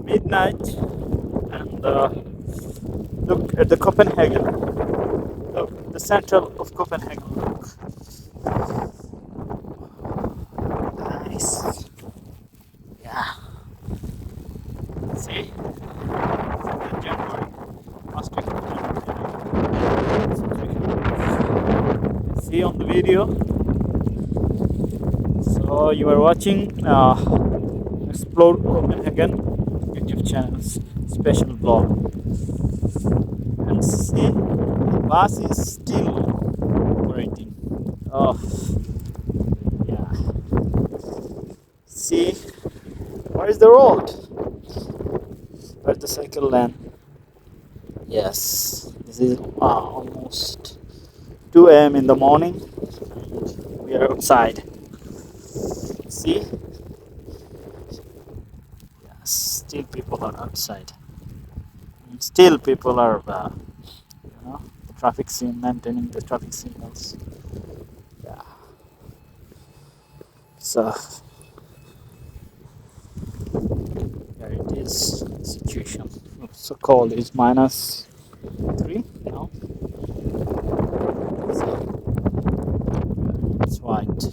midnight, and look at the Copenhagen. Look, the central of Copenhagen. Look, nice. Yeah. See, January. Must be see on the video. So you are watching Explore Copenhagen YouTube channel's special vlog, and see the bus is still operating. Oh yeah. See, where is the road? Where's the cycle lane? Yes, this is almost 2 a.m. in the morning. We are outside. See? Yes, still people are outside. And still people are, the traffic maintaining the traffic signals. Yeah. So, there it is. Situation. So cold. It's -3 now. So, it's white.